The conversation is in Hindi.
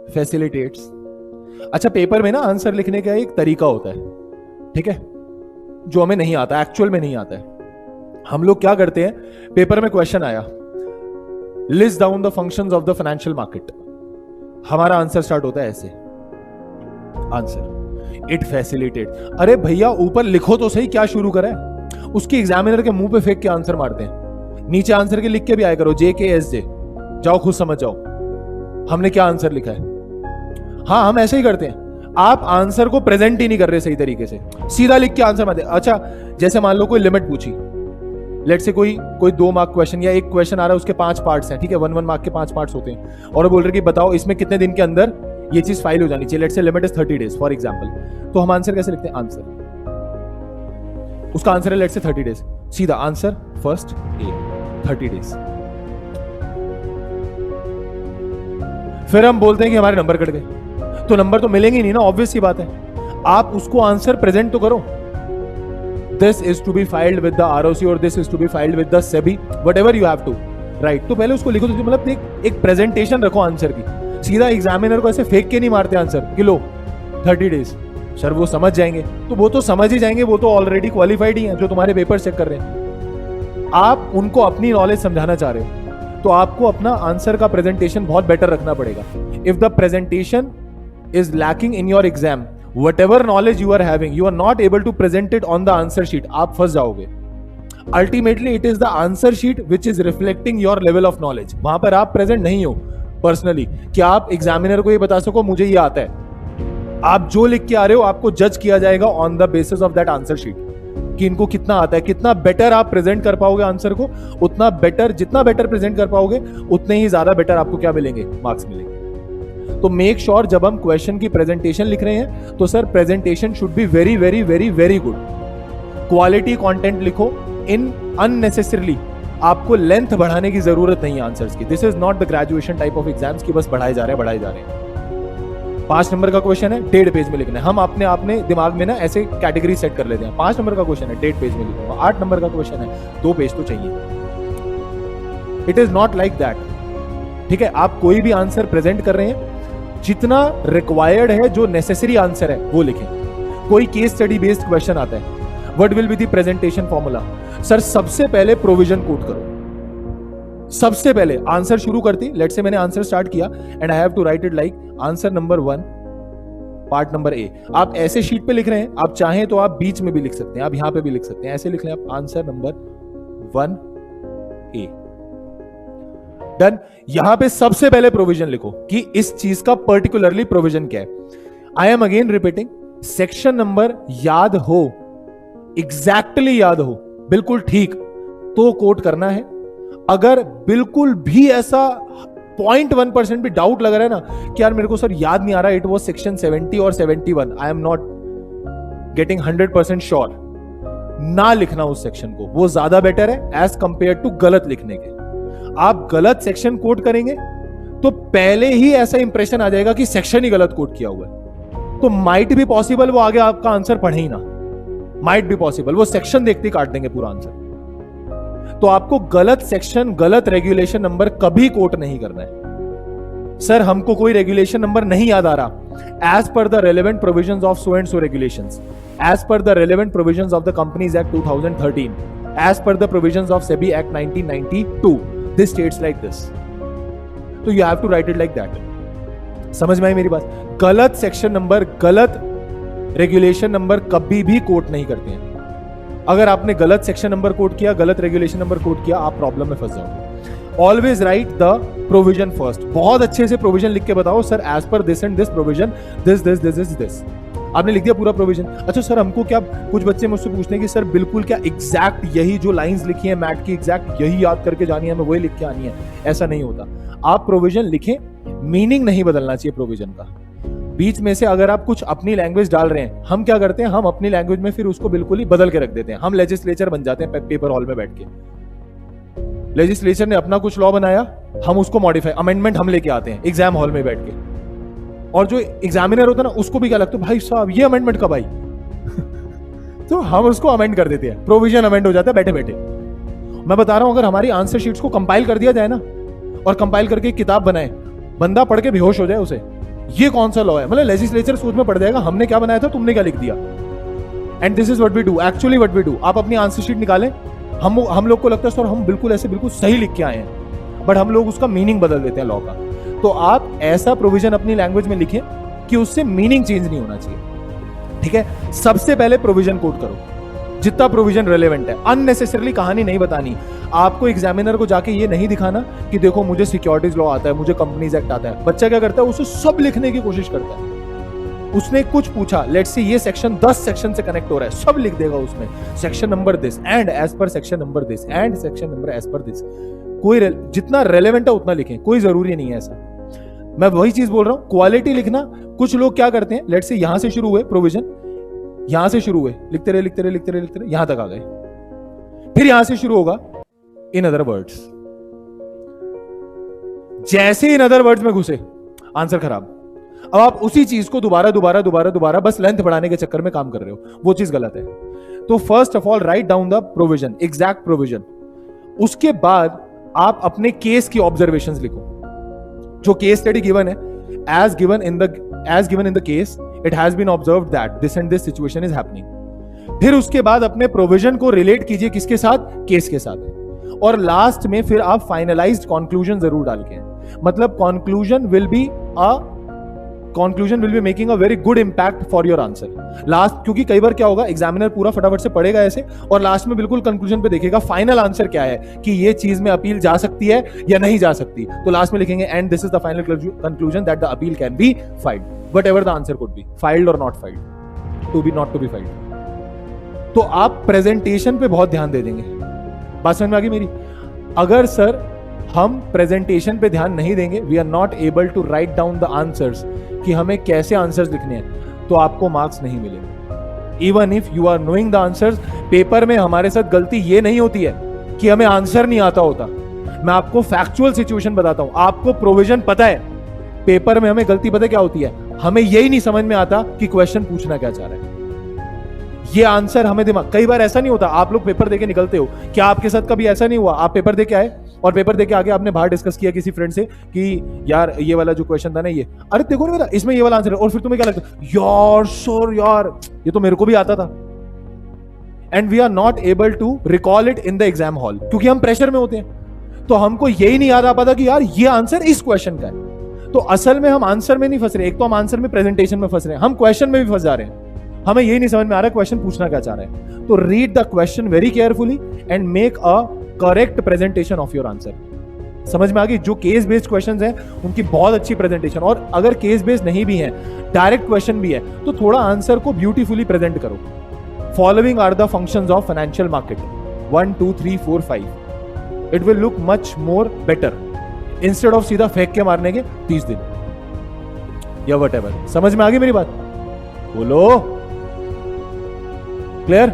फैसिलिटेट्स। अच्छा, पेपर में ना आंसर लिखने का एक तरीका होता है, ठीक है, जो हमें नहीं आता, एक्चुअल में नहीं आता है। हम लोग क्या करते हैं, पेपर में क्वेश्चन आया, list down the functions of the financial market, हमारा आंसर स्टार्ट होता है ऐसे, आंसर इट फैसिलिटेट। अरे भैया ऊपर लिखो तो सही, क्या शुरू करा है, उसकी एग्जामिनर के मुंह पे फेंक के आंसर मारते हैं। नीचे आंसर के लिख के भी आया करो, JKSJ, जाओ खुद समझ जाओ हमने क्या आंसर लिखा है। हाँ, हम ऐसे ही करते हैं, आप आंसर को प्रेजेंट ही नहीं कर रहे सही तरीके से, सीधा लिख के आंसर मारते। अच्छा, जैसे मान लो कोई लिमिट पूछी, लेट से कोई 2 मार्क क्वेश्चन या एक क्वेश्चन आ रहा है, उसके 5 पार्ट्स हैं, ठीक है, 1 मार्क के 5 पार्ट्स होते हैं, और बोल रहे कि बताओ इसमें कितने दिन के अंदर ये चीज फाइल हो जानी चाहिए, लेट से limit is 30 days for example. तो हम आंसर कैसे लिखते हैं, आंसर, उसका आंसर है लेट से 30 डेज, सीधा आंसर फर्स्ट ए 30 डेज। फिर हम बोलते हैं कि हमारे नंबर कट गए, तो नंबर तो मिलेंगे नहीं ना, ऑब्वियस सी बात है। आप उसको आंसर प्रेजेंट तो करो, this is to be filed with the ROC और this is to be filed with the SEBI, whatever you have to write. तो पहले उसको लिखो, तो मतलब एक प्रेजेंटेशन रखो आंसर की, सीधा एग्जामिनर को ऐसे फेंक के नहीं मारते आंसर कि लो 30 डेज, सर वो समझ जाएंगे, तो वो तो समझ ही जाएंगे, वो तो ऑलरेडी क्वालिफाइड ही हैं जो तुम्हारे पेपर चेक कर रहे हैं। आप उनको अपनी नॉलेज समझाना चाह रहे हो, तो आपको अपना आंसर का प्रेजेंटेशन बहुत बेटर रखना पड़ेगा। If the presentation is lacking in your exam, whatever knowledge you are having, you are not able to present it on the answer sheet, आप फंस जाओगे। Ultimately it is the answer sheet which is reflecting your level of knowledge, वहां पर आप प्रेजेंट नहीं हो पर्सनली कि आप एग्जामिनर को ये बता सको मुझे ये आता है। आप जो लिख के आ रहे हो आपको जज किया जाएगा on the basis of that answer sheet कि इनको कितना आता है। कितना बेटर आप प्रेजेंट कर पाओगे आंसर को, उतना बेटर, जितना बेटर प्रेजेंट कर पाओगे उतने ही ज्यादा बेटर आपको क्या मिलेंगे, मार्क्स मिलेंगे। तो मेक श्योर जब हम क्वेश्चन की प्रेजेंटेशन लिख रहे हैं तो sir presentation should be very very very very good, quality content लिखो। इन अननेसेसरली आपको लेंथ बढ़ाने की जरूरत नहीं है आंसर्स की। This is not the graduation type of exams की बस बढ़ाए जा रहे हैं। 5 नंबर का क्वेश्चन है, 1.5 पेज में लिखना है। हम अपने दिमाग में ना ऐसे कैटेगरी सेट कर लेते हैं, 5 नंबर का क्वेश्चन है 1.5 पेज में लिखूंगा, 8 नंबर का क्वेश्चन है 2 पेज तो चाहिए। It is not like that, ठीक है। आप कोई भी आंसर प्रेजेंट कर रहे हैं, जितना रिक्वायर्ड है, जो नेसेसरी आंसर है वो लिखें। कोई केस स्टडी बेस्ड क्वेश्चन आता है, what will be the presentation formula, sir सबसे पहले प्रोविजन कोट करो। सबसे पहले आंसर शुरू करती, लेट से मैंने आंसर स्टार्ट किया and I have to write it like answer number 1 part number A। आप ऐसे शीट पे लिख रहे हैं, आप चाहें तो आप बीच में भी लिख सकते हैं, आप यहां पे भी लिख सकते हैं, ऐसे लिख लें आप आंसर नंबर 1A, डन। यहां पे सबसे पहले प्रोविजन लिखो कि इस चीज का पर्टिकुलरली प्रोविजन क्या है। I am again repeating, section number याद हो, एग्जैक्टली याद हो, बिल्कुल ठीक तो कोट करना है। अगर बिल्कुल भी ऐसा 0.1% भी डाउट लग रहा है ना कि यार मेरे को सर याद नहीं आ रहा, इट वाज सेक्शन 70 और 71, I am not getting 100% sure, ना लिखना उस सेक्शन को, वो ज्यादा बेटर है एज कंपेयर टू गलत लिखने के। आप गलत सेक्शन कोट करेंगे तो पहले ही ऐसा इंप्रेशन आ जाएगा कि सेक्शन ही गलत कोट किया हुआ है, तो माइट भी पॉसिबल वो आगे आपका आंसर पढ़े ही ना, माइट भी पॉसिबल वो सेक्शन देखते काट देंगे पूरा आंसर। तो आपको गलत सेक्शन, गलत रेगुलेशन नंबर कभी कोट नहीं करना है। सर हमको कोई रेगुलेशन नंबर नहीं याद आ रहा, as per the relevant provisions of so and so regulations, as per the relevant provisions of the companies act 2013, as per the provisions of SEBI act 1992, this states like this, तो you have to write it like that। समझ में आई मेरी बात? गलत सेक्शन नंबर, गलत रेगुलेशन नंबर कभी भी कोट नहीं करते हैं। अगर आपने गलत सेक्शन नंबर कोट किया, गलत रेगुलेशन नंबर कोट किया, आप प्रॉब्लम में फंस जाओगे। Always write the provision first, बहुत अच्छे से प्रोविजन लिख के बताओ, sir as per this and this provision, this this this this this, आपने लिख दिया पूरा प्रोविजन। अच्छा सर हमको क्या, कुछ बच्चे मुझसे पूछते हैं कि सर बिल्कुल क्या एग्जैक्ट यही जो लाइंस लिखी है मैट की एग्जैक्ट यही याद करके जानी है, हमें वही लिख के आनी है, ऐसा नहीं होता। आप प्रोविजन लिखें, मीनिंग नहीं बदलना चाहिए प्रोविजन का। बीच में से अगर आप कुछ अपनी लैंग्वेज डाल रहे हैं, हम क्या करते हैं, हम अपनी लैंग्वेज में फिर उसको बिल्कुल ही बदल के रख देते हैं। हम लेजिस्लेचर बन जाते हैं पेपर हॉल में बैठ के। लेजिस्लेचर ने अपना कुछ लॉ बनाया, हम उसको मॉडिफाई, अमेंडमेंट हम लेके आते हैं एग्जाम हॉल में बैठ के, और जो एग्जामिनर होता है ना उसको भी क्या लगता है, भाई साहब ये अमेंडमेंट कब आई तो हम उसको अमेंड कर देते हैं, प्रोविजन अमेंड हो जाता है बैठे बैठे। मैं बता रहा हूं, अगर हमारी आंसर शीट्स को कंपाइल कर दिया जाए ना, और कंपाइल करके एक किताब बनाए, बंदा पढ़ के बेहोश हो जाए उसे, ये कौन सा लॉ है, मतलब लेजिस्लेचर सोच में पड़ जाएगा हमने क्या बनाया था, तुमने क्या लिख दिया। And this is what we do, actually what we do. आप अपनी आंसर शीट निकालें, हम लोग को लगता है सर हम बिल्कुल ऐसे बिल्कुल सही लिख के आए हैं, बट हम लोग उसका मीनिंग बदल देते हैं लॉ का। तो आप ऐसा प्रोविजन अपनी लैंग्वेज में लिखें कि उससे मीनिंग चेंज नहीं होना चाहिए, ठीक है। सबसे पहले प्रोविजन कोट करो, जितना प्रोविजन रेलेवेंट है। अननेसेसरली कहानी नहीं बतानी, आपको एग्जामिनर को जाके ये नहीं दिखाना कि देखो मुझे सिक्योरिटीज लॉ आता है, मुझे कंपनीज एक्ट आता है। बच्चा क्या करता है, उसे सब लिखने की कोशिश करता है। उसने कुछ पूछा, लेट्स से ये सेक्शन 10 सेक्शन से कनेक्ट हो रहा है, सब लिख देगा उसमें, section number this and as per section number this and section number as per this. कोई जितना रेलेवेंट है उतना लिखें, कोई जरूरी नहीं है ऐसा। मैं वही चीज बोल रहा हूं, क्वालिटी लिखना। कुछ लोग क्या करते हैं, लेट्स से यहां से शुरू हुए प्रोविजन, यहां से शुरू हुए, लिखते रहे लिखते रहे लिखते रहे लिखते रहे, यहां तक आ गए, फिर यहां से शुरू होगा इन अदर वर्ड्स। जैसे इन अदर वर्ड्स में घुसे, आंसर खराब। अब आप उसी चीज को दोबारा दोबारा दोबारा दोबारा बस लेंथ बढ़ाने के चक्कर में काम कर रहे हो, वो चीज गलत है। तो first of all right down the provision, exact provision. उसके बाद आप अपने केस की ऑब्जर्वेशंस लिखो, जो केस स्टडी गिवन है, as given in the case it has been observed that this and this situation is happening। फिर उसके बाद अपने प्रोविजन को रिलेट कीजिए किसके साथ, केस के साथ। और लास्ट में फिर आप फाइनलाइज्ड कंक्लूजन जरूर डाल के, मतलब conclusion will be making a very good impact for your answer last. क्योंकि कई बार क्या होगा, एग्जामिनर पूरा फटाफट से पढ़ेगा ऐसे और लास्ट में बिल्कुल कंक्लूजन पे देखेगा फाइनल आंसर क्या है, कि ये चीज में अपील जा सकती है या नहीं जा सकती। तो लास्ट में लिखेंगे and this is the final conclusion that the appeal can be filed, whatever the answer could be, filed or not filed, to be not to be filed. तो आप प्रेजेंटेशन पे बहुत ध्यान दे देंगे। बात समझ में आ गई मेरी? अगर सर हम प्रेजेंटेशन पे ध्यान नहीं देंगे, we are not able to write down the answers, कि हमें कैसे आंसर्स लिखने हैं, तो आपको मार्क्स नहीं मिलेंगे। Even if you are knowing the answers, paper में हमारे साथ गलती ये नहीं होती है कि हमें आंसर नहीं आता होता। मैं आपको फैक्चुअल सिचुएशन बताता हूं, आपको प्रोविजन पता है, पेपर में हमें गलती पता क्या होती है, हमें यही नहीं समझ में आता कि क्वेश्चन पूछना क्या चाह रहा है। ये आंसर हमें दिमाग, कई बार ऐसा नहीं होता, आप लोग पेपर देके निकलते हो, क्या आपके साथ कभी ऐसा नहीं हुआ, आप पेपर देके आए और पेपर देके आगे आपने बाहर डिस्कस किया किसी फ्रेंड से कि यार ये वाला जो क्वेश्चन था ना, ये अरे देखो नहीं, इसमें ये वाला आंसर है, और फिर तुम्हें क्या लगता है, यार सर यार ये तो मेरे को भी आता था। And we are not able to recall it in the exam hall, क्योंकि हम प्रेशर में होते हैं, तो हमको यही नहीं याद आ पाता कि यार ये आंसर इस क्वेश्चन का है। तो असल में हम आंसर में नहीं फंस रहे, एक तो हम आंसर में प्रेजेंटेशन में फंस रहे हैं, हम क्वेश्चन में भी फंस जा रहे हैं, हमें यही नहीं समझ में आ रहा क्वेश्चन पूछना क्या चाह रहे हैं। तो read the question very carefully and make a correct presentation of your answer. समझ में आ गई? जो केस बेस्ड क्वेश्चंस हैं उनकी बहुत अच्छी प्रेजेंटेशन, और अगर केस बेस्ड नहीं भी है, डायरेक्ट क्वेश्चन भी है, तो थोड़ा आंसर को ब्यूटीफुली प्रेजेंट करो। Following are the functions of financial market 1 2 3 4 5। It will look much more better instead of सीधा फेंक के मारने के 30 दिन या वट एवर। समझ में आ गई मेरी बात? बोलो, क्लियर?